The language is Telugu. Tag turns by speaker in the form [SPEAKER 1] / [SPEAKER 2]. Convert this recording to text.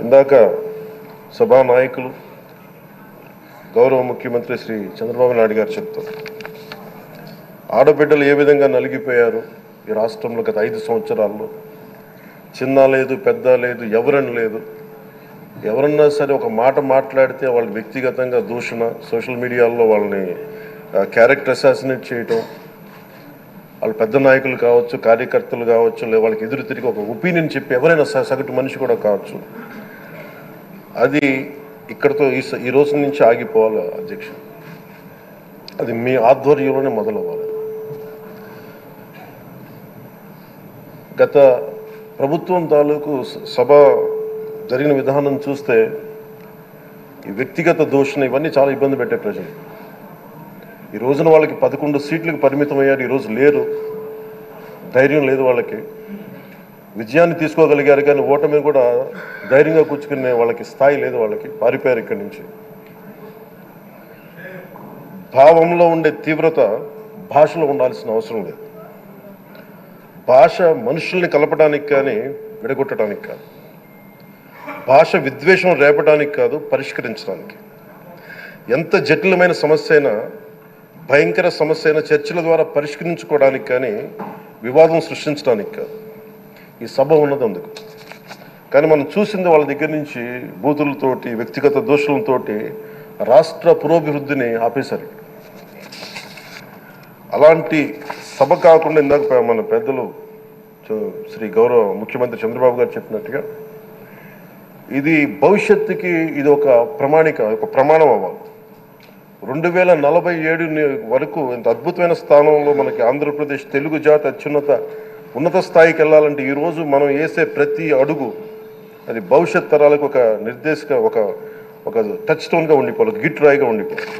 [SPEAKER 1] ఇందాక సభా నాయకులు గౌరవ ముఖ్యమంత్రి శ్రీ చంద్రబాబు నాయుడు గారు చెప్తారు, ఆడబిడ్డలు ఏ విధంగా నలిగిపోయారు ఈ రాష్ట్రంలో గత 5 సంవత్సరాల్లో. చిన్న లేదు, పెద్ద లేదు, ఎవరని లేదు. ఎవరన్నా సరే ఒక మాట మాట్లాడితే వాళ్ళు వ్యక్తిగతంగా దూషణ, సోషల్ మీడియాలో వాళ్ళని క్యారెక్టర్ అసాసినేట్ చేయటం, వాళ్ళు పెద్ద నాయకులు కావచ్చు, కార్యకర్తలు కావచ్చు, లేదా వాళ్ళకి ఎదురు తిరిగి ఒక ఒపీనియన్ చెప్పి ఎవరైనా సగటు మనిషి కూడా కావచ్చు, అది ఇక్కడతో ఈ రోజు నుంచి ఆగిపోవాలి అధ్యక్ష. అది మీ ఆధ్వర్యంలోనే మొదలవ్వాలి. గత ప్రభుత్వం తాలూకు సభ జరిగిన విధానం చూస్తే ఈ వ్యక్తిగత దూషణ ఇవన్నీ చాలా ఇబ్బంది పెట్టే ప్రజలు. ఈ రోజున వాళ్ళకి 11 సీట్లకు పరిమితం అయ్యారు, ఈరోజు లేరు, ధైర్యం లేదు వాళ్ళకి. విజయాన్ని తీసుకోగలిగారు కానీ ఓటమి కూడా ధైర్యంగా కూర్చుకునే వాళ్ళకి స్థాయి లేదు, వాళ్ళకి పారిపోయారు ఇక్కడి నుంచి. భావంలో ఉండే తీవ్రత భాషలో ఉండాల్సిన అవసరం లేదు. భాష మనుషుల్ని కలపడానికి కానీ విడగొట్టడానికి కాదు, భాష విద్వేషం రేపడానికి కాదు, పరిష్కరించడానికి. ఎంత జటిలమైన సమస్య అయినా, భయంకర సమస్య అయినా చర్చల ద్వారా పరిష్కరించుకోవడానికి కానీ వివాదం సృష్టించడానికి కాదు. ఈ సభ ఉన్నది అందుకు. కానీ మనం చూసింది వాళ్ళ దగ్గర నుంచి బూతులతోటి, వ్యక్తిగత దోషులతోటి రాష్ట్ర పురోభివృద్ధిని ఆపేశారు. అలాంటి సభ కాకుండా ఇందాక మన పెద్దలు శ్రీ గౌరవ ముఖ్యమంత్రి చంద్రబాబు గారు చెప్పినట్టుగా ఇది భవిష్యత్తుకి ఇది ఒక ప్రమాణిక, ఒక ప్రమాణం అవ్వాలి. 2047 వరకు ఇంత అద్భుతమైన స్థానంలో మనకి ఆంధ్రప్రదేశ్ తెలుగు జాతి ఉన్నత స్థాయికి వెళ్ళాలంటే ఈరోజు మనం వేసే ప్రతి అడుగు అది భవిష్యత్ తరాలకు ఒక నిర్దేశక, ఒక టచ్ స్టోన్గా ఉండిపోవాలి, గిట్ రాయిగా ఉండిపోవాలి.